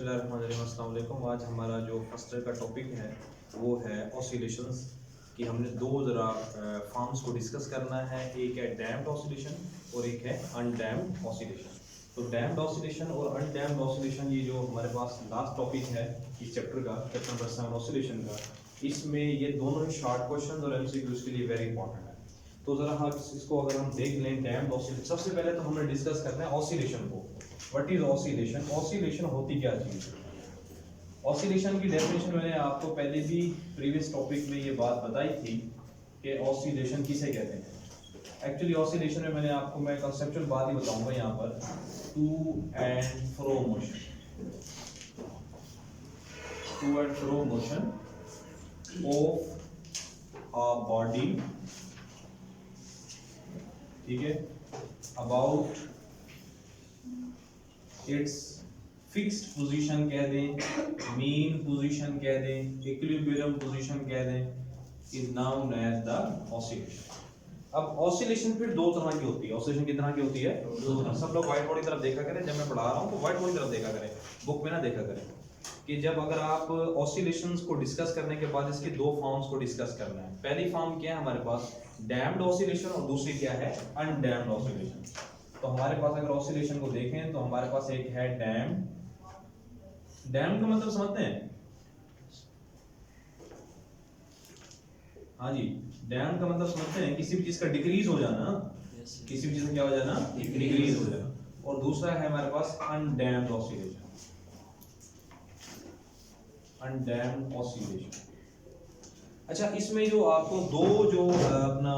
अस्सलाम वालेकुम। आज हमारा जो फर्स्ट ईयर का टॉपिक है वो है ऑसिलेशंस कि हमने दो ज़रा फॉर्म्स को डिस्कस करना है। एक है डैम्प्ड ऑसिलेशन और एक है अनडैम्प्ड ऑसिलेशन। तो डैम्प्ड ऑसिलेशन और अनडैम्प्ड ऑसिलेशन ये जो हमारे पास लास्ट टॉपिक है इस चैप्टर का, चैप्टर नंबर 7 ऑसिलेशन का, इसमें ये दोनों ही शॉर्ट क्वेश्चन और एमसीक्यूज के लिए वेरी इंपॉर्टेंट है। तो ज़रा हम इसको अगर हम देख लें डैम्प्ड ऑसिलेशन, सबसे पहले तो हमने डिस्कस करना है ऑसिलेशन को। What is oscillation? ऑसिलेशन होती क्या चीज़ है? ऑसिलेशन की डेफिनेशन मैंने आपको पहले भी प्रीवियस टॉपिक में ये बात बताई थी कि ऑसिलेशन किसे कहते हैं। एक्चुअली ऑसिलेशन में मैंने आपको मैं कंसेप्चुअल बात ही बताऊंगा यहाँ पर, to and fro motion of a body, ठीक है, अबाउट इट्स फिक्स्ड पोजीशन कह दें, मीन पोजीशन कह दें, इक्विलिब्रियम पोजीशन कह दें, is known as the oscillation. अब ऑसिलेशन फिर दो तरह की होती है। ऑसिलेशन कितनी तरह की होती है? दो तरह। सब लोग व्हाइट बोर्ड की तरफ देखा करें, जब मैं पढ़ा रहा हूं तो व्हाइट बोर्ड की तरफ देखा करें, बुक में ना देखा करें। कि जब अगर आप ऑसिलेशंस को डिस्कस करने के बाद इसके दो फॉर्म्स को डिस्कस करना है। पहली फॉर्म क्या है हमारे पास? डैम्प्ड ऑसिलेशन, और दूसरी क्या है? Undamped oscillation. तो हमारे पास अगर ऑसिलेशन को देखें तो हमारे पास एक है डैम्प्ड। डैम्प्ड का मतलब समझते हैं? हाँ जी, डैम्प्ड का मतलब समझते हैं? किसी भी चीज का डिक्रीज हो जाना, किसी भी चीज का क्या हो जाना? डिक्रीज हो जाना। और दूसरा है हमारे पास अनडैम्प्ड ऑसिलेशन। Undamped oscillation. अच्छा, इसमें जो आपको दो जो अपना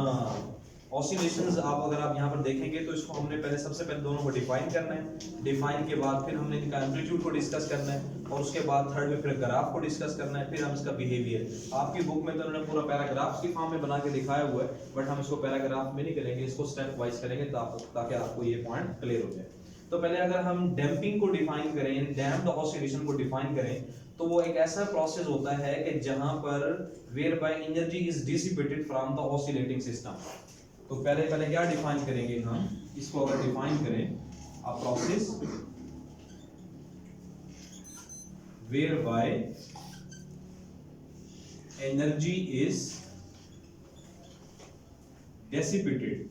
ऑसिलेशंस आप अगर आप यहाँ पर देखेंगे तो इसको हमने पहले सबसे पहले दोनों को डिफाइन करना है। डिफाइन के बाद फिर हमने इनका एम्पलीट्यूड को डिस्कस करना है, और उसके बाद थर्ड में फिर ग्राफ को डिस्कस करना है, फिर हम इसका बिहेवियर। आपकी बुक में तो उन्होंने पूरा पैराग्राफ्स की फॉर्म में बना के दिखाया हुआ है, बट हम इसको पैराग्राफ में नहीं करेंगे, इसको स्टेप वाइज करेंगे ताकि आपको ये पॉइंट क्लियर हो जाए। तो पहले अगर हम डैम्पिंग को डिफाइन करें, डैम्प्ड ऑसिलेशन को डिफाइन करें, तो वो एक ऐसा प्रोसेस होता है कि जहां पर whereby energy is dissipated from the oscillating system. तो पहले क्या डिफाइन करेंगे हम इसको? अगर डिफाइन करें, a process whereby energy is dissipated,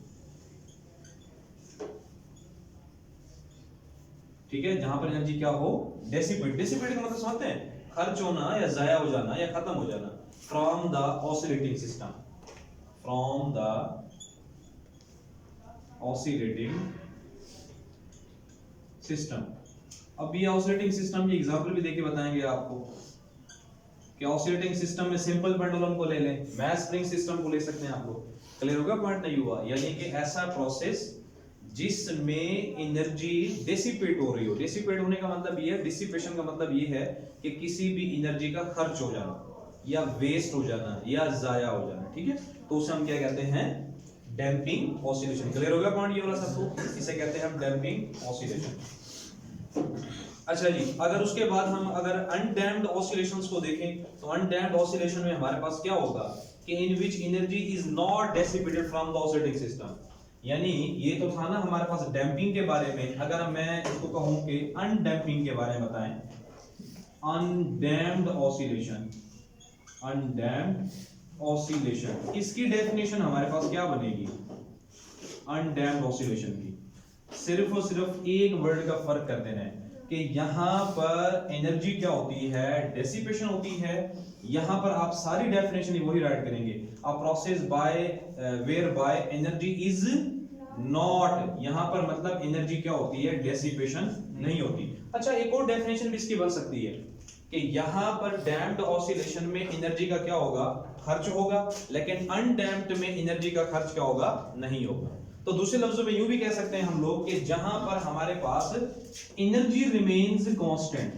ठीक है, जहां पर एनर्जी क्या हो? डिसिपेट। डिसिपेट का मतलब समझते हैं? खर्च होना या जाया हो जाना या खत्म हो जाना। From the oscillating system, from the oscillating system. अब ये ऑसिलेटिंग सिस्टम की एग्जांपल भी देके बताएंगे आपको कि ऑसिलेटिंग सिस्टम में सिंपल पेंडुलम को ले लें, मैस स्प्रिंग सिस्टम को ले सकते हैं। आपको क्लियर होगा? पॉइंट नहीं हुआ? यानी कि ऐसा प्रोसेस जिसमें एनर्जी डिसिपेट हो रही हो। डिसिपेट होने का मतलब ये है, डिसिपेशन का मतलब ये है कि किसी भी एनर्जी का खर्च हो जाना या वेस्ट हो जाना या जाया हो जाना, ठीक है। तो उसे हम क्या कहते हैं? Damping oscillation. क्लियर हो गया पॉइंट ये वाला सबको? इसे कहते हैं हम डैम्पिंग ऑसिलेशन। अच्छा जी, अगर उसके बाद हम अगर अनडैम्प्ड ऑसिलेशंस को देखें तो अनडैम्प्ड ऑसिलेशन में हमारे पास क्या होगा कि in which energy is not dissipated from the oscillating system. यानी ये तो था ना हमारे पास डैम्पिंग के बारे में। अगर मैं इसको कहूं कि अनडैम्पिंग के बारे में बताएं, अनडैम्प्ड ऑसिलेशन, अनडैम्प्ड ऑसिलेशन, इसकी डेफिनेशन हमारे पास क्या बनेगी? अनडैम्प्ड ऑसिलेशन की सिर्फ और सिर्फ एक वर्ड का फर्क कर देना है कि यहां पर एनर्जी क्या होती है? डेसिपेशन होती है। यहां पर आप सारी डेफिनेशन वही राइट करेंगे, a process by whereby energy is not. यहां पर मतलब एनर्जी क्या होती है? डेसिपेशन नहीं होती। अच्छा, एक और डेफिनेशन भी इसकी बन सकती है कि यहां पर डैम्प्ड ऑसिलेशन में एनर्जी का क्या होगा? खर्च होगा, लेकिन अनडैम्प्ड में एनर्जी का खर्च क्या होगा? नहीं होगा। तो दूसरे लफ्जों में यूं भी कह सकते हैं हम लोग कि जहां पर हमारे पास energy remains constant,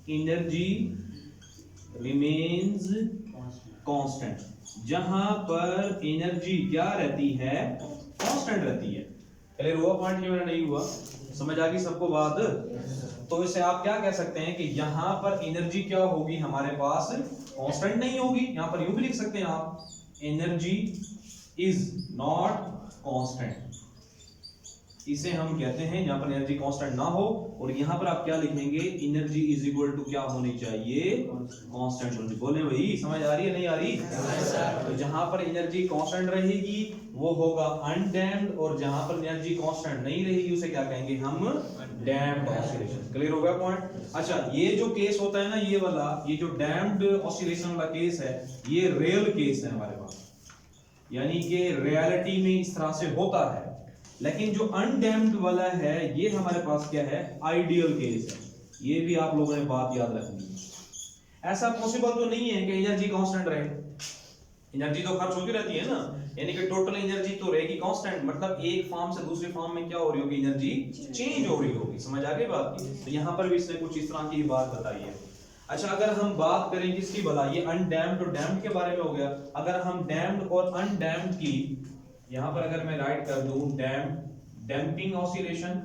energy remains constant, जहां पर एनर्जी क्या रहती है? कांस्टेंट रहती है। क्लियर हुआ पॉइंट? ये मेरा नहीं हुआ? समझ आ गई सबको बात? तो इसे आप क्या कह सकते हैं कि यहां पर एनर्जी क्या होगी हमारे पास? कांस्टेंट नहीं होगी। यहां पर यूं भी लिख सकते हैं आप, एनर्जी इज नॉट कांस्टेंट, इसे हम कहते हैं जहां पर एनर्जी कांस्टेंट ना हो, और यहां पर आप क्या लिखेंगे, एनर्जी इज इक्वल टू क्या होनी चाहिए, कांस्टेंट होनी। बोले भाई समझ आ रही है नहीं आ रही? तो जहां पर एनर्जी कांस्टेंट रहेगी वो होगा अनडैम्प्ड, और जहां पर एनर्जी कांस्टेंट नहीं रहेगी उसे क्या कहेंगे हम, डैम्प्ड ऑसिलेशन। क्लियर हो गया पॉइंट? अच्छा, ये जो केस होता है ना, ये वाला, ये जो डैम्प्ड ऑसिलेशन वाला केस है, ये रियल केस है हमारे पास, यानी कि रियलिटी में इस तरह से होता है। लेकिन जो अनडैम्प्ड वाला है ये हमारे पास क्या है, आइडियल केस है। ये भी आप लोगों ने बात याद रखनी है। ऐसा पॉसिबल तो नहीं है कि एनर्जी कांस्टेंट रहे, एनर्जी तो खर्च होती रहती है ना, यानी कि टोटल एनर्जी तो रहेगी कांस्टेंट, मतलब एक फॉर्म से दूसरे फॉर्म में क्या हो रही होगी, एनर्जी चेंज हो रही होगी। समझ आ गई बात की? तो यहां पर भी इसने कुछ इस तरह की बात बताई है। अच्छा, अगर हम बात करें किसकी भला, ये अनडैम्प्ड और डैम्प्ड के बारे में हो गया। अगर हम डैम्प्ड और अनडैम्प्ड की, यहां पर अगर मैं राइट कर दूं डैम्पिंग ऑसिलेशन,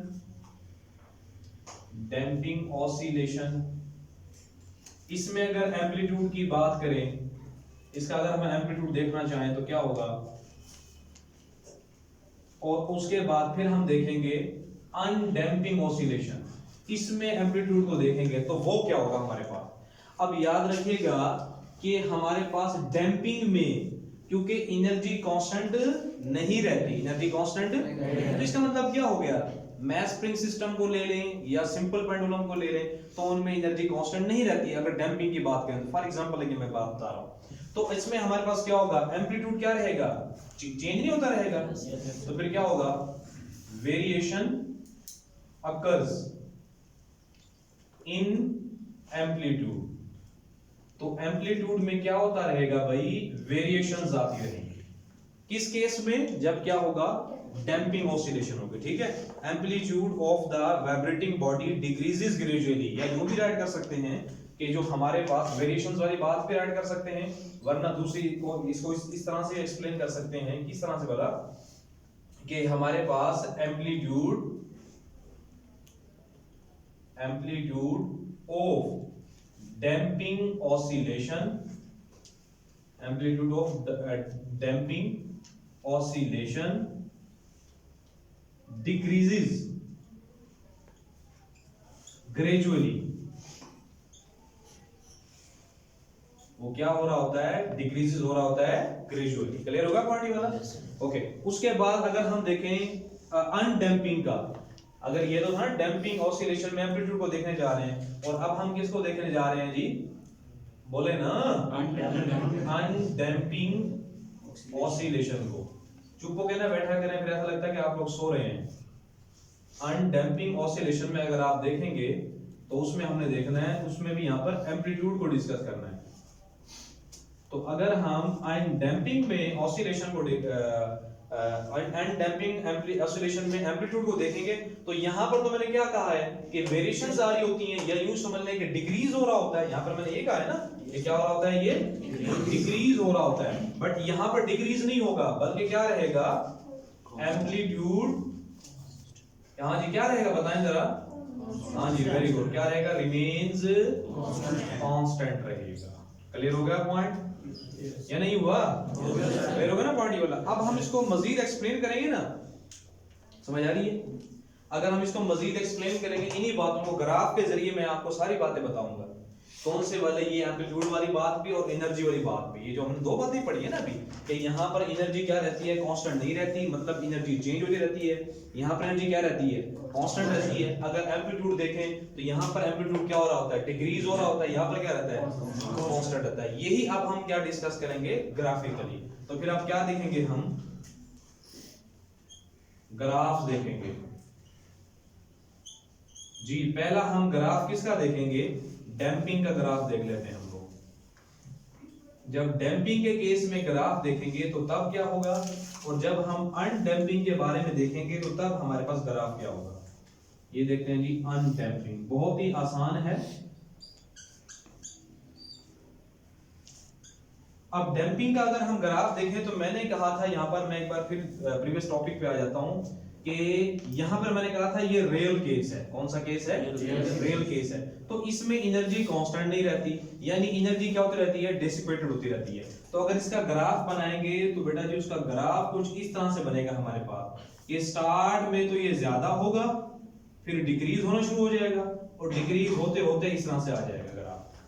डैम्पिंग ऑसिलेशन, इसमें अगर एम्पलीट्यूड की बात करें, इसका अगर हम एम्पलीट्यूड देखना चाहें तो क्या होगा, और उसके बाद फिर हम देखेंगे अनडैम्पिंग ऑसिलेशन, इसमें एम्पलीट्यूड को देखेंगे तो वो क्या होगा हमारे पास। अब याद रखिएगा कि हमारे पास डैम्पिंग में क्योंकि एनर्जी कांस्टेंट नहीं रहती, एनर्जी कांस्टेंट, तो इसका मतलब क्या हो गया, मैस स्प्रिंग सिस्टम को ले लें या सिंपल पेंडुलम को ले लें तो उनमें एनर्जी कांस्टेंट नहीं रहती। अगर डैम्पिंग की बात करें, फॉर एग्जांपल लेकिन मैं बात बता रहा हूं, तो इसमें हमारे पास क्या होगा, एम्पलीट्यूड क्या रहेगा, चेंज नहीं होता रहेगा। तो फिर क्या होगा, वेरिएशन अकर्स इन एम्पलीट्यूड। तो एम्पलीट्यूड में क्या होता रहेगा भाई, वेरिएशंस आती रहेंगी। किस केस में, जब क्या होगा, डैम्पिंग ऑसिलेशन होगी। ठीक है, amplitude of the vibrating body decreases gradually, या यूं भी राइट कर सकते हैं कि जो हमारे पास वेरिएशंस वाली बात पे राइट कर सकते हैं, वरना दूसरी को इसको इस तरह से एक्सप्लेन कर सकते हैं, किस तरह से बोला कि हमारे पास amplitude of damping oscillation, amplitude of damping oscillation decreases gradually। वो क्या हो रहा होता है, डिक्रीजेस हो रहा होता है ग्रेजुअली। क्लियर होगा पॉइंट वाला? ओके, उसके बाद अगर हम देखें अनडैम्पिंग का, अगर ये तो था डैम्पिंग ऑसिलेशन में एम्पलीट्यूड को देखने जा रहे हैं, और अब हम किसको देखने जा रहे हैं जी, बोले ना, अनडैम्पिंग ऑसिलेशन को। चुप होके ना बैठा करें, फिर ऐसा लगता है कि आप लोग सो रहे हैं। अनडैम्पिंग ऑसिलेशन में अगर आप देखेंगे तो उसमें हमने देखना है, उसमें भी यहां पर एम्पलीट्यूड को डिस्कस करना है। तो अगर हम अनडैम्पिंग में ऑसिलेशन को अनडैम्पिंग ऑसिलेशन में एम्पलीट्यूड को देखेंगे तो यहां पर तो मैंने क्या कहा है कि वेरिएशंस आ रही होती हैं, या यूं समझ लें कि डिक्रीज हो रहा होता है। यहां पर मैंने ये कहा है ना, ये क्या हो रहा होता है, ये डिक्रीज हो रहा होता है। बट यहां पर डिक्रीज नहीं होगा, बल्कि क्या रहेगा, एम्पलीट्यूड यहां जी क्या रहेगा, बताएं जरा। हाँ जी, वेरी गुड, क्या रहेगा, रिमेन्स कांस्टेंट रहेगा। क्लियर हो गया पॉइंट, या नहीं हुआ? क्लियर हो गया ना पॉइंट ये वाला। अब हम इसको मजीद एक्सप्लेन करेंगे ना, समझ आ रही है? अगर हम इसको मजीद एक्सप्लेन करेंगे, इन्हीं बातों को ग्राफ के जरिए मैं आपको सारी बातें बताऊंगा, कौन से वाले, ये एम्पलीट्यूड वाली बात भी और एनर्जी वाली बात भी। ये जो हमने दो बातें पढ़ी है ना अभी, कि यहाँ पर एनर्जी क्या रहती है, कांस्टेंट नहीं रहती, मतलब एनर्जी चेंज होती रहती है। यहाँ पर एनर्जी क्या रहती है, कांस्टेंट रहती है। अगर एम्पलीट्यूड देखें तो यहाँ पर एम्पलीट्यूड क्या हो रहा होता है, डिक्रीज हो रहा होता है, यहाँ पर क्या रहता है, कांस्टेंट रहता है। यही अब हम क्या डिस्कस करेंगे ग्राफिकली। तो फिर आप क्या देखेंगे, हम ग्राफ देखेंगे जी। पहला हम ग्राफ किसका देखेंगे, डैम्पिंग का ग्राफ देख लेते हैं हम लोग। जब डैम्पिंग के केस में ग्राफ देखेंगे तो तब क्या होगा, और जब हम अनडैम्पिंग के बारे में देखेंगे तो तब हमारे पास ग्राफ क्या होगा। ये देखते हैं जी, अनडैम्पिंग बहुत ही आसान है। अब डैम्पिंग का अगर हम ग्राफ देखें तो मैंने कहा था, यहां पर मैं एक बार फिर प्रीवियस टॉपिक पे आ जाता हूं कि यहां पर मैंने कहा था ये रियल केस है। कौन सा केस है? रियल केस है। तो इसमें एनर्जी कांस्टेंट नहीं रहती, यानी एनर्जी क्या होती रहती है? डिसिपेटेड होती रहती है। तो अगर इसका ग्राफ बनाएंगे तो बेटा जी उसका ग्राफ कुछ इस तरह से बनेगा हमारे पास। ये स्टार्ट में तो ये ज्यादा होगा, फिर डिक्रीज होना शुरू हो जाएगा और डिक्रीज होते होते इस तरह से आ जाएगा ग्राफ।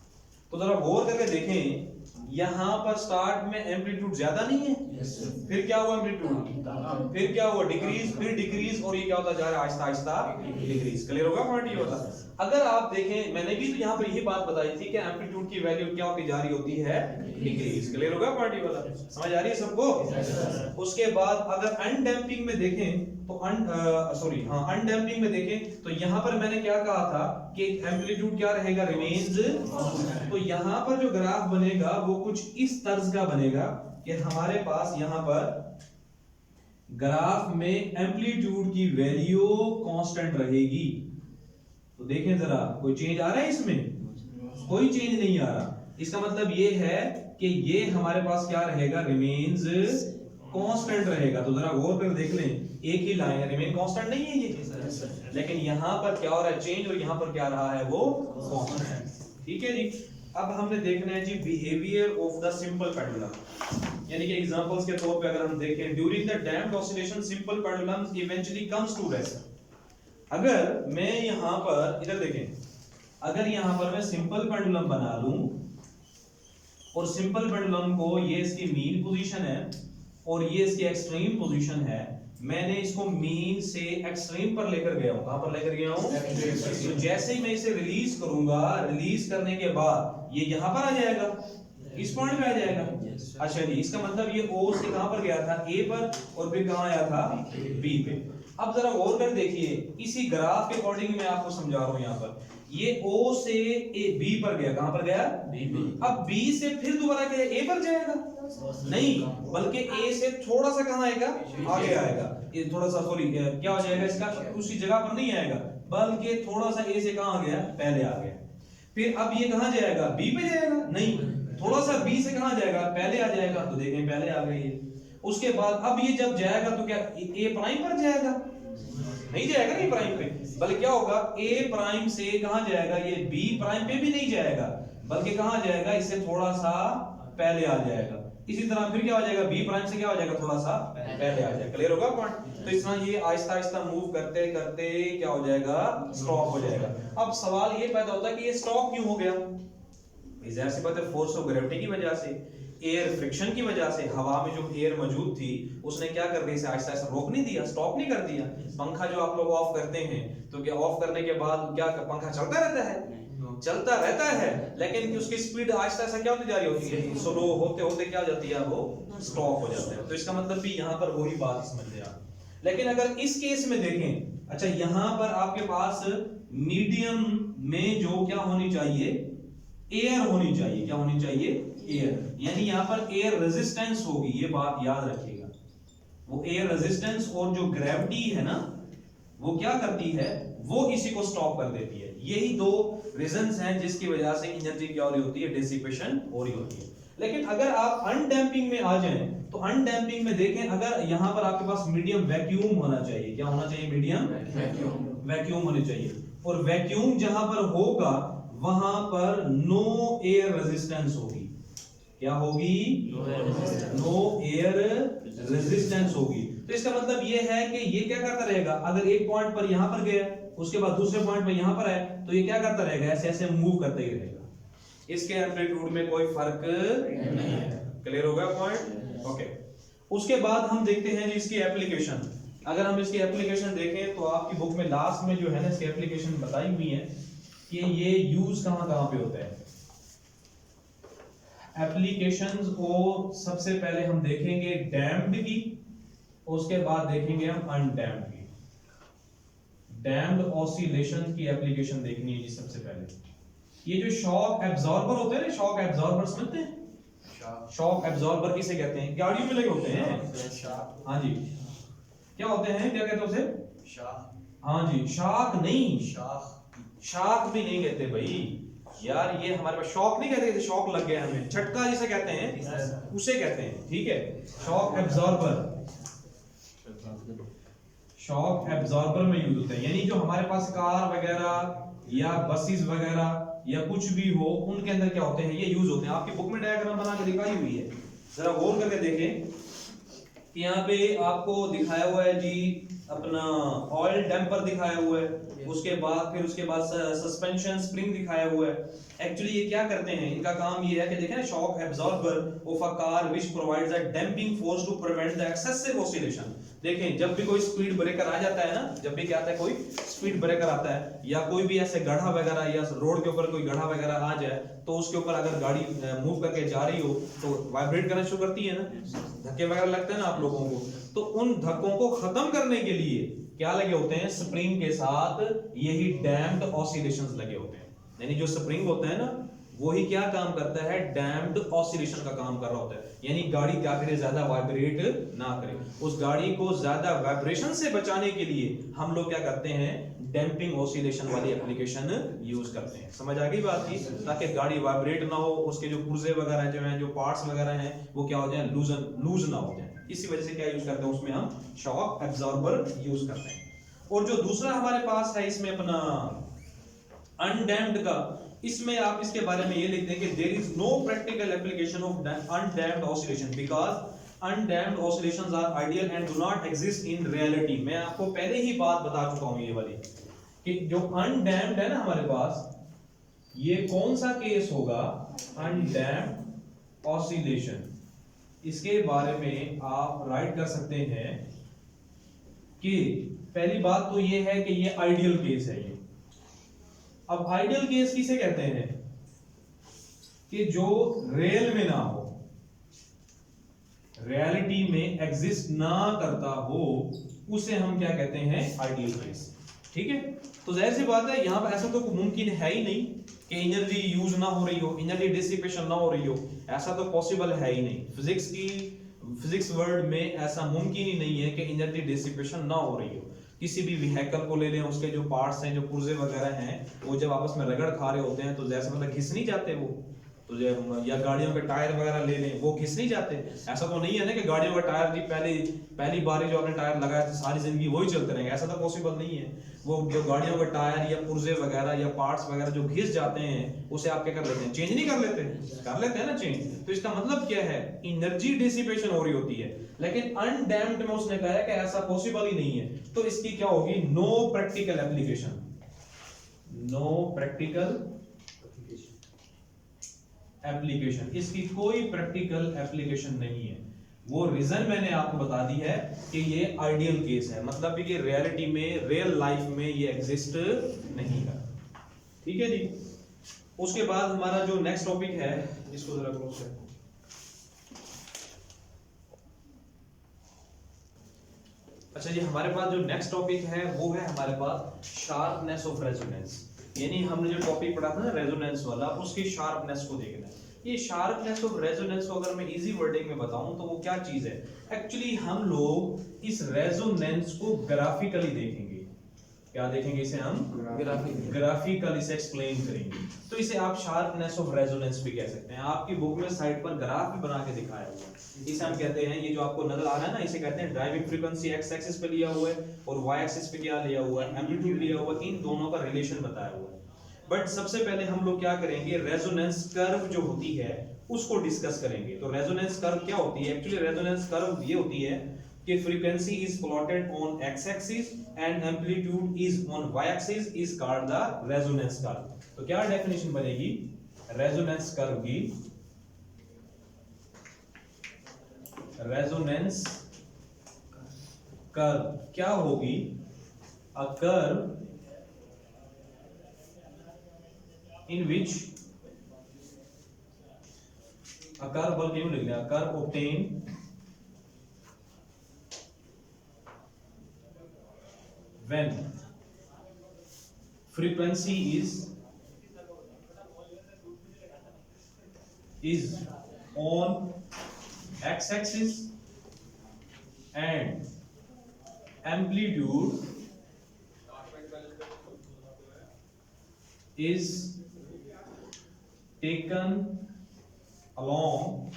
तो जरा गौर करके देखें, यहां पर स्टार्ट में एम्पलीट्यूड ज्यादा नहीं है, फिर क्या हुआ एम्पलीट्यूड, फिर क्या हुआ डिक्रीज, फिर डिक्रीज, और ये क्या होता जा रहा है? आहिस्ता आहिस्ता डिक्रीज। क्लियर होगा पॉइंट? ये होता है। अगर आप देखें, मैंने भी तो यहां पर यही बात बताई थी कि एम्पलीट्यूड की वैल्यू क्या होती जा रही होती है? डिक्रीज। क्लियर होगा पॉइंट? ये वाला समझ आ रही है सबको? उसके बाद अगर अनडैम्पिंग में देखें तो अनडैम्पिंग में देखें तो यहां पर मैंने क्या कहा था कि एम्पलीट्यूड क्या रहेगा? रिमेन्स। तो यहां पर जो ग्राफ बनेगा वो कुछ इस तर्ज का बनेगा कि हमारे पास यहां पर ग्राफ में एम्पलीट्यूड की वैल्यू कांस्टेंट रहेगी। तो देखें जरा, कोई चेंज आ रहा है इसमें? कोई चेंज नहीं आ रहा। इसका मतलब ये है कि ये हमारे पास क्या रहेगा? रिमेन्स कांस्टेंट रहेगा। तो जरा गौर कर देख लें, एक ही लाइन है, रिमेन कांस्टेंट नहीं है ये, लेकिन यहां पर क्या हो रहा है? चेंज, और यहां पर क्या रहा है? वो कांस्टेंट। ठीक है जी। अब हमने देखना है जी behaviour of the simple pendulum, यानी कि एग्जांपल्स के तौर पे अगर हम देखें, during the damped oscillation simple pendulum eventually comes to rest. अगर मैं यहां पर, इधर देखें, अगर यहां पर मैं सिंपल पेंडुलम बना लूं और सिंपल पेंडुलम को ये इसकी मीन पोजीशन है और ये इसकी एक्सट्रीम पोजीशन है, मैंने इसको मीन से एक्सट्रीम पर लेकर गया हूं। कहां पर लेकर गया हूं? तो जैसे ही मैं इसे रिलीज करूंगा, रिलीज करने के बाद ये यहां पर आ जाएगा, इस पॉइंट पे आ जाएगा। अच्छा जी, इसका मतलब ये O से कहां पर गया था? A पर, और फिर कहां आया था? B पे। अब जरा गौर कर देखिए, इसी ग्राफ के अकॉर्डिंग मैं आपको समझा रहा हूं। यहां पर ये O से B पर गया, कहां पर गया? B पे। अब B से फिर दोबारा क्या A पर जाएगा? नहीं, बल्कि A से थोड़ा सा कहां आएगा? आगे आएगा। ये थोड़ा सा सॉरी क्या हो जाएगा इसका? उसी जगह पर नहीं आएगा, बल्कि थोड़ा सा A से कहां आ गया? पहले आ गया। फिर अब ये कहां जाएगा? B पे जाएगा? नहीं, थोड़ा सा B से कहां जाएगा? पहले आ जाएगा। तो देखें पहले आ गई है। उसके बाद अब ये जब जाएगा तो क्या A प्राइम पर जाएगा? नहीं जाएगा नहीं प्राइम पे, बल्कि क्या होगा? A प्राइम से कहां जाएगा? ये B प्राइम पे भी नहीं जाएगा, बल्कि कहां जाएगा? इससे थोड़ा सा पहले आ जाएगा। इसी तरह फिर क्या हो जाएगा? B प्राइम से क्या हो जाएगा? थोड़ा सा पहले आ जाएगा। क्लियर होगा पॉइंट? तो इस तरह ये आहिस्ता आहिस्ता मूव करते करते क्या हो जाएगा? स्टॉप हो जाएगा। अब सवाल ये पैदा होता है कि ये स्टॉप क्यों हो गया? जाहिर सी बात है, फोर्स ऑफ ग्रेविटी की वजह से, एयर फ्रिक्शन की वजह से, हवा में जो एयर मौजूद थी उसने क्या कर दिया? इसे आहिस्ता आहिस्ता रोक नहीं दिया, स्टॉप नहीं कर दिया। पंखा जो आप लोग ऑफ करते हैं तो क्या ऑफ करने के बाद क्या पंखा चलता रहता है? चलता रहता है, लेकिन उसकी स्पीड आहिस्ता आहिस्ता क्या होती जा रही होती है? स्लो होते होते क्या हो जाती है? वो स्टॉप हो जाता है। तो इसका मतलब भी यहाँ पर वही बात समझ लिया। लेकिन अगर इस केस में देखें, अच्छा यहाँ पर आपके पास मीडियम में जो क्या होनी चाहिए? एयर होनी चाहिए। क्या होनी चाहिए? एयर। यानी यहाँ पर एयर रेजिस्टेंस होगी, ये बात याद रखिएगा। वो एयर रेजिस्टेंस और जो ग्रेविटी है ना, वो क्या करती है? वो इसी को स्टॉप कर देती है। यही दो रीजंस हैं जिसकी वजह से एनर्जी क्या हो रही होती है? डिसिपेशन हो रही होती है। लेकिन अगर आप अनडैम्पिंग में आ जाएं तो अनडैम्पिंग में देखें, अगर यहां पर आपके पास मीडियम वैक्यूम होना चाहिए। क्या होना चाहिए? मीडियम वैक्यूम होने चाहिए। और वैक्यूम जहां पर होगा वहां पर नो एयर रेजिस्टेंस होगी। क्या होगी? नो एयर रेजिस्टेंस होगी। तो इसका मतलब ये है कि ये क्या करता रहेगा? अगर एक पॉइंट पर यहां पर गया, उसके बाद दूसरे पॉइंट पर यहां पर है, तो ये क्या करता रहेगा? ऐसे ऐसे मूव करते ही रहेगा। इसके एम्पलीट्यूड में कोई फर्क नहीं है। क्लियर हो गया पॉइंट? ओके। उसके बाद हम देखते हैं जी इसकी एप्लीकेशन। अगर हम इसकी एप्लीकेशन देखें तो आपकी बुक में लास्ट में जो है ना इसकी एप्लीकेशन बताई हुई है कि ये यूज कहां कहां पे होता है। एप्लीकेशंस को सबसे पहले हम देखेंगे डैम्प्ड की, उसके बाद देखेंगे हम अनडैम्प्ड की। डैम्प्ड ऑसिलेशन की एप्लीकेशन देखनी है जी सबसे पहले। ये जो शॉक एब्जॉर्बर होते हैं ना, शॉक एब्जॉर्बर समझते हैं? शॉक एब्जॉर्बर किसे कहते हैं? गाड़ियों में लगे होते हैं। हाँ जी, क्या होते हैं? क्या कहते हैं उसे? शाक। हाँ जी, शाक नहीं, शाक भी नहीं कहते भाई यार। ये हमारे पास शॉक नहीं कहते, शॉक लग गया हमें, झटका जिसे कहते हैं उसे कहते हैं। ठीक है, शॉक एब्जॉर्बर। शॉक एब्जॉर्बर में यूज होते हैं, यानी जो हमारे पास कार वगैरह या बसेस वगैरह या कुछ भी हो उनके अंदर क्या होते हैं, ये यूज होते हैं। आपकी बुक में डायग्राम बना के दिखाई हुई है, जरा गौर करके देखें कि यहाँ पे आपको दिखाया हुआ है जी अपना ऑयल डैम्पर दिखाया हुआ है, उसके बाद सस्पेंशन स्प्रिंग दिखाया हुआ है। एक्चुअली ये क्या करते हैं, इनका काम ये है कि देखें ना, shock absorber of a car which provides a damping force to prevent the excessive oscillation. देखें जब भी कोई स्पीड ब्रेकर आ जाता है ना, जब भी क्या आता है, कोई स्पीड ब्रेकर आता है या कोई भी ऐसे गड्ढा वगैरह या रोड के ऊपर कोई गड्ढा वगैरह आ जाए, तो उसके ऊपर अगर गाड़ी मूव करके जा रही हो तो वाइब्रेट करना शुरू करती है ना, धक्के वगैरह लगते हैं ना आप लोगों को। तो उन धक्कों को खत्म करने के लिए क्या लगे होते हैं, स्प्रिंग के साथ यही डैम्प्ड ऑसिलेशंस लगे होते हैं। यानी जो स्प्रिंग होता है ना, वही क्या काम करता है, डैम्प्ड ऑसिलेशन का काम कर रहा होता है, यानी गाड़ी क्या करे, ज्यादा वाइब्रेट ना करे। उस गाड़ी को ज्यादा वाइब्रेशन से बचाने के लिए हम लोग क्या करते हैं, डैम्पिंग ऑसिलेशन वाली एप्लीकेशन यूज करते हैं। समझ आ गई बात की, ताकि गाड़ी वाइब्रेट ना हो, उसके जो पुर्जे वगैरह जो हैं, जो पार्ट्स वगैरह हैं, वो क्या हो जाए, लूज ना हो जाए। इसी वजह से क्या यूज करते हैं, उसमें हम शॉक एब्जॉर्बर यूज करते हैं। और जो दूसरा हमारे पास है इसमें अपना अनडैम्प्ड का, इसमें आप इसके बारे में ये लिख दें कि there is no practical application of undamped oscillation because undamped oscillations are ideal and do not exist in reality. मैं आपको पहले ही बात बता चुका हूं ये वाली, कि जो अनडैम्प्ड है ना हमारे पास, ये कौन सा केस होगा, अनडैम्प्ड ऑसिलेशन। इसके बारे में आप राइट कर सकते हैं कि पहली बात तो ये है कि ये आइडियल केस है। ये अब आइडियल केस किसे कहते हैं, कि जो रियल में ना हो, रियलिटी में एग्जिस्ट ना करता हो, उसे हम क्या कहते हैं, आइडियल केस। ठीक है, तो जाहिर सी बात है यहां पर ऐसा तो मुमकिन है ही नहीं कि एनर्जी यूज ना हो रही हो, एनर्जी डिसिपेशन ना हो रही हो, ऐसा तो पॉसिबल है ही नहीं। फिजिक्स वर्ल्ड में ऐसा मुमकिन ही नहीं है कि एनर्जी डिसिपेशन ना हो रही हो। किसी भी व्हीकल को ले लें, उसके जो पार्ट्स हैं, जो पुर्जे वगैरह हैं, वो जब आपस में रगड़ खा रहे होते हैं तो जैसे मतलब घिस नहीं जाते वो, तो या गाड़ियों के टायर वगैरह ले लें, वो घिस नहीं जाते। ऐसा तो नहीं है ना कि गाड़ियों का टायर जी पहली बार जो आपने टायर लगाया था सारी जिंदगी वही चलते रहेंगे, ऐसा तो पॉसिबल नहीं है। वो जो गाड़ियों के टायर या पुर्जे वगैरह या पार्ट्स वगैरह जो घिस जाते हैं, उसे आप क्या कर लेते हैं, चेंज नहीं कर लेते, कर लेते हैं ना चेंज। तो इसका मतलब क्या है, एनर्जी डिसिपेशन हो रही होती है। लेकिन अनडैम्प्ड में उसने कहा है कि ऐसा पॉसिबल ही नहीं है, तो इसकी क्या होगी, no practical application, no practical application, इसकी कोई प्रैक्टिकल एप्लीकेशन नहीं है। वो रीजन मैंने आपको बता दी है कि ये आइडियल केस है, मतलब कि रियलिटी में, रियल लाइफ में ये एग्जिस्ट नहीं करता। ठीक है जी। उसके बाद हमारा जो नेक्स्ट टॉपिक है, इसको जरा क्लोज करें। अच्छा जी, हमारे पास जो नेक्स्ट टॉपिक है वो है हमारे पास शार्पनेस ऑफ रेजोनेंस। यानी हमने जो टॉपिक पढ़ा था ना रेजोनेंस वाला, उसकी शार्पनेस को देखना है। ये शार्पनेस ऑफ रेजोनेंस को अगर मैं इजी वर्डिंग में बताऊं तो वो क्या चीज है, एक्चुअली हम लोग इस रेजोनेंस को ग्राफिकली देखेंगे। क्या देखेंगे इसे हम, ग्राफिकल इसे एक्सप्लेन करेंगे। तो इसे आप शार्पनेस ऑफ रेजोनेंस भी कह सकते हैं। आपकी बुक में साइड पर ग्राफ भी बना के दिखाया हुआ है। इसे हम कहते हैं, ये जो आपको नजर आ रहा है ना, इसे कहते हैं ड्राइविंग फ्रीक्वेंसी एक्स एक्सिस पे लिया हुआ है और वाई एक्सिस पे क्या लिया हुआ है, एम्पलीट्यूड लिया हुआ है। इन दोनों का रिलेशन बताया हुआ है। बट सबसे पहले हम लोग क्या करेंगे, रेजोनेंस कर्व जो होती है उसको डिस्कस करेंगे। तो रेजोनेंस कर्व क्या होती है, एक्चुअली रेजोनेंस कर्व ये होती है कि frequency is plotted on x axis and amplitude is on y axis is called the resonance curve। तो क्या डेफिनेशन बनेगी रेजोनेंस कर्व की, रेजोनेंस कर्व क्या होगी, a curve in which a curve, बल्कि यूं लिख लें, a curve obtained when frequency is on x axis and amplitude is taken along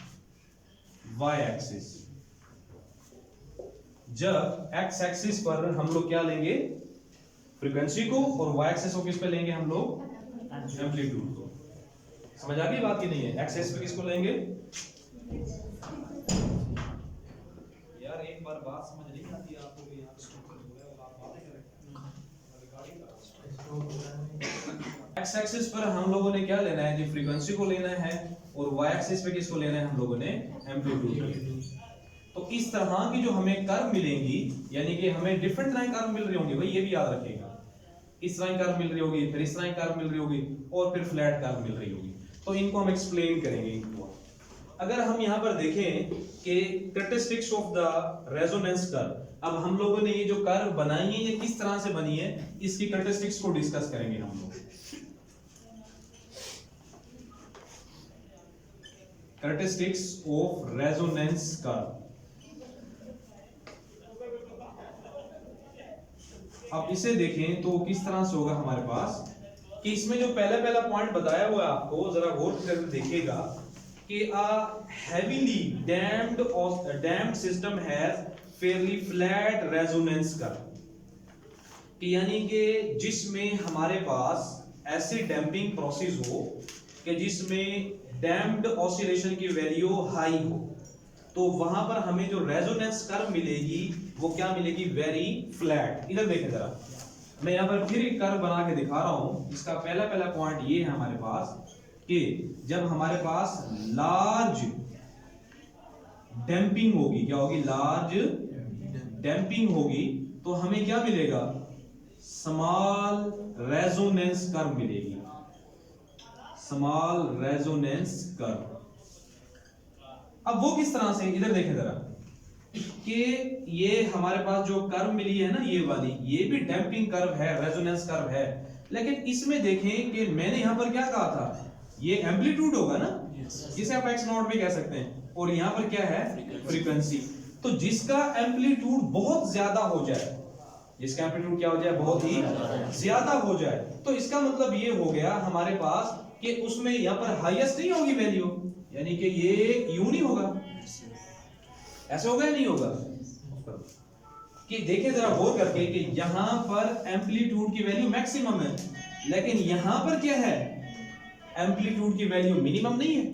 y axis। जब एक्स एक्सिस पर हम लोग क्या लेंगे, फ्रीक्वेंसी को, और वाई एक्सिस को किस पे लेंगे हम लोग, एम्पलीट्यूड को। समझ आ गई बात की नहीं है? एक्स एक्सिस पे किसको लेंगे यार, एक बार बात समझ नहीं आती आपको कि यहाँ आप बातें करें। एक्स एक्सिस पर हम लोगों ने क्या लेना है जी, फ्रीक्वेंसी को लेना है, और वाई एक्सिस पे किसको लेना है हम लोगों ने, एम्पलीट्यूड। तो इस तरह की जो हमें कर्व मिलेंगी, यानी कि हमें डिफरेंट तरह कर्व मिल रही होंगी, भाई ये भी याद रखिएगा। इस तरह कर्व मिल रही होगी, फिर इस तरह कर्व मिल रही होगी, और फिर फ्लैट कर्व मिल रही होगी। तो इनको हम एक्सप्लेन करेंगे इनको। अगर हम यहाँ पर देखें कि characteristics of the resonance curve, अब हम लोगों ने ये जो कर्व बनाई है ये किस तरह से बनी है, इसकी कैरेक्टरिस्टिक्स को डिस्कस करेंगे हम लोग। Characteristics of resonance curve. अब इसे देखें तो किस तरह से होगा हमारे पास, कि इसमें जो पहला पॉइंट बताया हुआ है आपको, जरा गौर करके देखिएगा कि heavily damped system has fairly flat resonance curve, कि यानी कि जिसमें हमारे पास ऐसी डैम्पिंग प्रोसेस हो कि जिसमें डैम्प्ड ऑसिलेशन की वैल्यू हाई हो, तो वहां पर हमें जो रेजोनेंस कर्व मिलेगी वो क्या मिलेगी, वेरी फ्लैट। इधर देखें जरा, मैं यहाँ पर फिर एक कर्व बना के दिखा रहा हूं। इसका पहला पॉइंट ये है हमारे पास कि जब हमारे पास लार्ज डैम्पिंग होगी, क्या होगी, लार्ज डैम्पिंग होगी, तो हमें क्या मिलेगा, स्मॉल रेजोनेंस कर्व मिलेगी, स्मॉल रेजोनेंस कर्व। अब वो किस तरह से, इधर देखें जरा, कि ये हमारे पास जो कर्व मिली है ना, ये वाली, ये भी डैम्पिंग कर्व है, रेजोनेंस कर्व है, लेकिन इसमें देखें कि मैंने यहां पर क्या कहा था, ये एम्पलीट्यूड होगा ना, जिसे आप एक्स नॉट भी कह सकते हैं, और यहां पर क्या है, फ्रीक्वेंसी। तो जिसका एम्पलीट्यूड बहुत ज्यादा हो जाए, जिसका एम्पलीट्यूड क्या हो जाए, बहुत ही ज्यादा हो जाए, तो इसका मतलब ये हो गया हमारे पास कि उसमें यहां पर हाईएस्ट नहीं होगी वैल्यू, यानी कि ये यूं नहीं होगा, ऐसे होगा या नहीं होगा, कि देखिए जरा गौर करके कि यहां पर एम्पलीट्यूड की वैल्यू मैक्सिमम है, लेकिन यहां पर क्या है, एम्पलीट्यूड की वैल्यू मिनिमम नहीं है।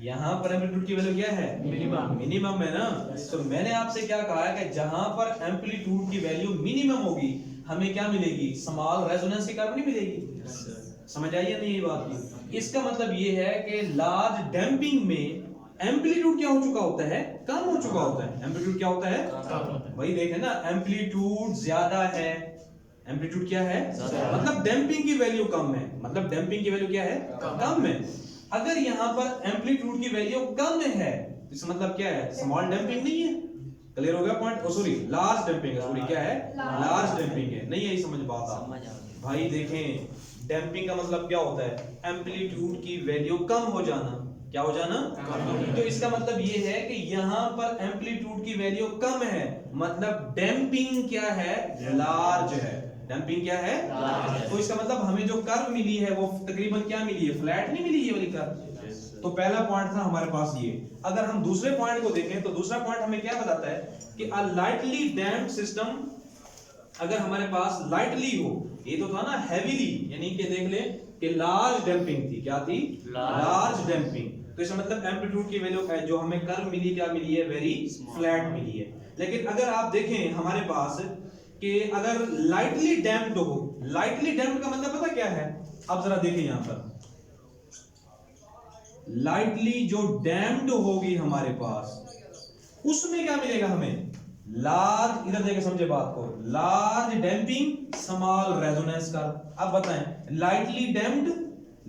यहां पर एम्पलीट्यूड की वैल्यू क्या है, मिनिमम है ना। तो मैंने आपसे क्या कहा है कि जहां पर एम्पलीट्यूड की वैल्यू मिनिमम होगी, हमें क्या मिलेगी, स्मॉल रेजोनेंस कर्व नहीं मिलेगी। समझ आई या नहीं ये बात? इसका मतलब ये है कि लार्ज डैम्पिंग में एम्पलीट्यूड क्या हो चुका होता है, कम हो चुका होता है। एम्पलीट्यूड क्या होता है, वही देखें ना, एम्पलीट्यूड ज्यादा है, एम्पलीट्यूड क्या है, मतलब डैम्पिंग की वैल्यू कम है, मतलब डैम्पिंग की वैल्यू क्या है, कम है। अगर यहां पर एम्पलीट्यूड की वैल्यू कम है, इसका मतलब क्या है, स्मॉल डैम्पिंग नहीं है। क्लियर हो गया पॉइंट? सॉरी, लार्ज डैम्पिंग है, सॉरी क्या है, लार्ज डैम्पिंग है। नहीं है समझ बात आप भाई? देखें, डैम्पिंग का मतलब क्या होता है, एम्पलीट्यूड की वैल्यू कम हो जाना। क्या हो जाना? तो इसका मतलब ये है कि यहां पर एम्पलीट्यूड की वैल्यू कम है, मतलब डैम्पिंग क्या है, लार्ज है। डैम्पिंग क्या है, तो इसका मतलब हमें जो कर्व मिली है वो तकरीबन क्या मिली है, फ्लैट नहीं मिली ये वाली कर्व। तो पहला पॉइंट था हमारे पास ये। अगर हम दूसरे पॉइंट को देखें तो दूसरा पॉइंट हमें क्या बताता है कि अ लाइटली डैम्प्ड सिस्टम, अगर हमारे पास लाइटली हो, ये तो था ना हैवीली, यानी कि देख ले कि लार्ज डैम्पिंग थी, क्या थी, लार्ज डैम्पिंग। तो इसका मतलब एम्पलीट्यूड की वैल्यू जो हमें कर्व मिली क्या मिली है, वेरी फ्लैट मिली है। लेकिन अगर आप देखें हमारे पास कि अगर लाइटली डैम्प्ड हो, लाइटली डैम्प्ड का मतलब पता क्या है, अब जरा देखें यहां पर, लाइटली जो डैम्प्ड होगी हमारे पास, उसमें क्या मिलेगा हमें, लार्ज, इधर देखे समझे बात को, large damping small resonance curve. अब बताएं, लाइटली डैम्प्ड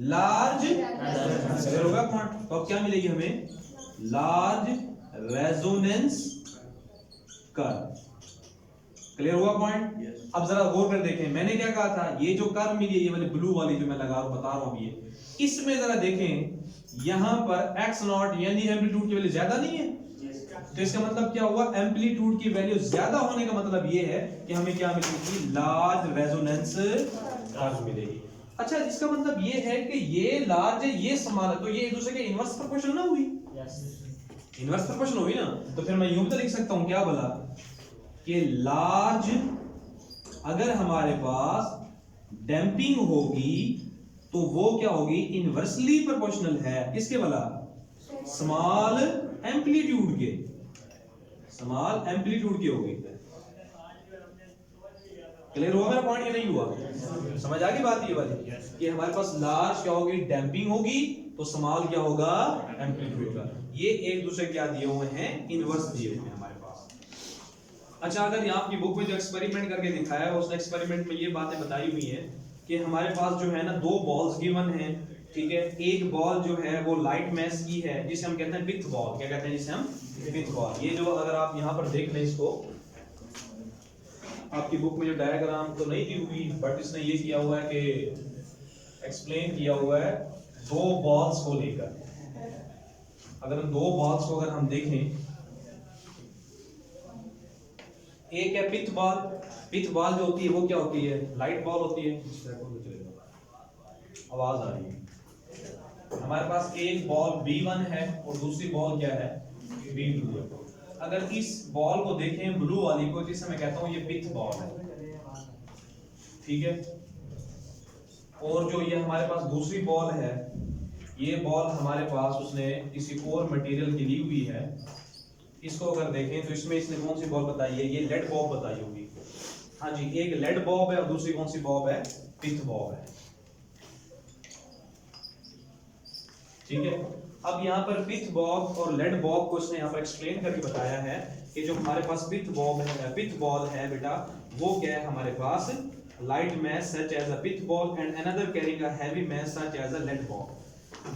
लार्ज होगा पॉइंट, तो अब क्या मिलेगी हमें, लार्ज रेजोनेंस कर्व। क्लियर हुआ पॉइंट? अब जरा गौर कर देखें, मैंने क्या कहा था, ये जो कर्व मिली है, ये वाली ब्लू वाली जो मैं बता रहा हूं अभी, इसमें जरा देखें यहां पर एक्स नॉट यानी एम्पलीट्यूड की वैल्यू ज्यादा नहीं है, तो इसका मतलब क्या हुआ, एम्पलीट्यूड की वैल्यू ज्यादा होने का मतलब ये है कि हमें क्या मिलेगी, लार्ज रेजोनेंस कर्व मिलेगी। अच्छा, इसका मतलब ये है कि ये लार्ज है, ये स्मॉल है, तो ये एक दूसरे के इनवर्स प्रोपोर्शनल ना हुई, इनवर्स प्रोपोर्शनल हुई ना। तो फिर मैं यूं तो लिख सकता हूं क्या बोला, कि लार्ज अगर हमारे पास डैम्पिंग होगी तो वो क्या होगी, इनवर्सली प्रोपोर्शनल है किसके वाला, स्मॉल एम्पलीट्यूड के, स्मॉल एम्पलीट्यूड की होगी। क्लियर हुआ मेरा पॉइंट या नहीं हुआ, समझ आ गई बात ये वाली कि हमारे पास लार्ज क्या होगी, डैम्पिंग होगी, तो स्मॉल क्या होगा, एम्पलीट्यूड का। ये एक दूसरे क्या दिए हुए हैं, इनवर्स दिए हुए हैं हमारे पास। अच्छा, अगर यहाँ आपकी बुक में जो एक्सपेरिमेंट करके दिखाया है उस एक्सपेरिमेंट में ये बातें बताई हुई है कि हमारे पास जो है ना दो बॉल्स गिवन हैं, ठीक है। एक बॉल जो है वो लाइट मैस की है जिसे हम कहते हैं पिथ बॉल, क्या कहते हैं जिसे हम, पिथ बॉल। ये जो अगर आप यहाँ पर देख लें इसको, आपकी बुक में जो डायग्राम तो नहीं दी हुई बट इसने ये किया हुआ है कि एक्सप्लेन किया हुआ है दो बॉल्स को लेकर। अगर दो बॉल्स को अगर हम देखें, एक है पिथ बॉल, पिथ बॉल जो होती है वो क्या होती है, लाइट बॉल होती है। आवाज आ रही है। हमारे पास एक बॉल B1 है और दूसरी बॉल क्या है, B2 है। अगर इस बॉल को देखें ब्लू वाली को, जिसे मैं कहता हूं ये पिथ बॉल है, ठीक है। और जो ये हमारे पास दूसरी बॉल है, ये बॉल हमारे पास उसने किसी और मटेरियल की ली हुई है। इसको अगर देखें तो इसमें इसने कौन सी बॉल बताई है, ये लेड बॉब बताई होगी। हाँ जी, एक लेड बॉब है और दूसरी कौन सी बॉब है, पिथ बॉब है, ठीक है। अब यहाँ पर पिथ बॉब और लेड बॉब को इसने यहाँ पर एक्सप्लेन करके बताया है कि जो हमारे पास पिथ बॉब है, पिथ बॉल है बेटा, वो क्या है हमारे पास, light mass such as a pith ball and another carrying a heavy mass such as a lead ball।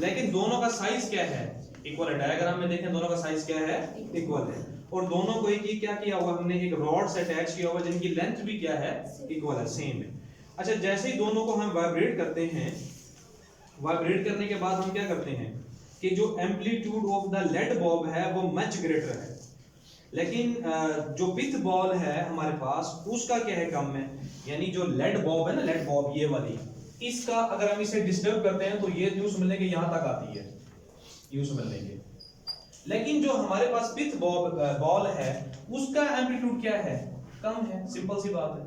लेकिन दोनों का साइज क्या है, इक्वल है। डायग्राम में देखें दोनों का साइज क्या है, इक्वल है। और दोनों को एक ही क्या किया हुआ हमने, एक रॉड से अटैच किया हुआ जिनकी लेंथ भी क्या है, इक्वल है, सेम है। अच्छा, जैसे ही दोनों को हम वाइब्रेट करते हैं, वाइब्रेट करने के बाद हम क्या करते हैं कि जो amplitude of the lead bob है वो मच ग्रेटर है, लेकिन जो पिथ बॉल है हमारे पास उसका क्या है, कम है। यानी जो लेड बॉब है ना, लेड बॉब ये वाली, इसका अगर हम इसे डिस्टर्ब करते हैं तो ये न्यूज मिलने के यहां तक आती है, न्यूज मिलने के। लेकिन जो हमारे पास पिथ बॉल है उसका एम्पलीट्यूड क्या है, कम है, सिंपल सी बात है।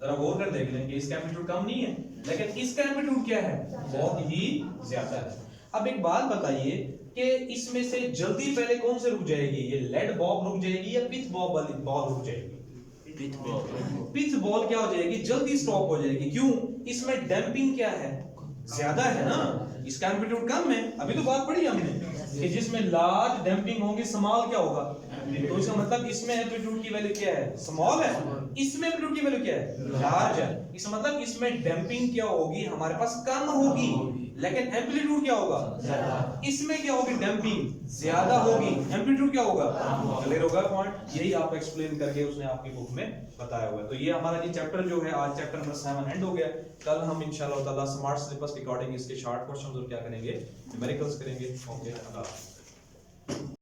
जरा गौर कर देख लें कि इसका एम्पलीट्यूड कम नहीं है, लेकिन इसका एम्पलीट्यूड क्या है, बहुत ही ज्यादा है। अब एक बात बताइए कि इसमें से जल्दी पहले कौन से रुक जाएगी, ये लेड बॉब रुक जाएगी या पिथ बॉब वाली बॉल रुक जाएगी, पिथ बॉल। पिथ बॉल क्या हो जाएगी, जल्दी स्टॉप हो जाएगी। क्यों, इसमें डैम्पिंग क्या है, ज्यादा है ना, इसका एम्पलीट्यूड कम है। अभी तो बात पढ़ी हमने कि जिसमें लार्ज डैम्पिंग होगी स्मॉल क्या होगा, तो इसका मतलब इसमें एम्पलीट्यूड की वैल्यू क्या है, स्मॉल है, इसमें एम्पलीट्यूड की वैल्यू क्या है, लार्ज है। इसका मतलब इसमें डैम्पिंग क्या होगी, हमारे पास कम होगी, लेकिन एम्पलीट्यूड क्या होगा, ज्यादा। इसमें क्या होगी, डैम्पिंग ज्यादा होगी, एम्पलीट्यूड क्या होगा, क्लियर होगा पॉइंट। यही आप एक्सप्लेन करके उसने आपकी बुक में बताया हुआ है। तो ये हमारा ये चैप्टर जो है आज चैप्टर नंबर 7 एंड हो गया। कल हम इंशाल्लाह ताला स्मार्ट सिलेबस के अकॉर्डिंग इसके शॉर्ट क्वेश्चंस और क्या करेंगे, न्यूमेरिकल्स करेंगे। ओके, अल्लाह।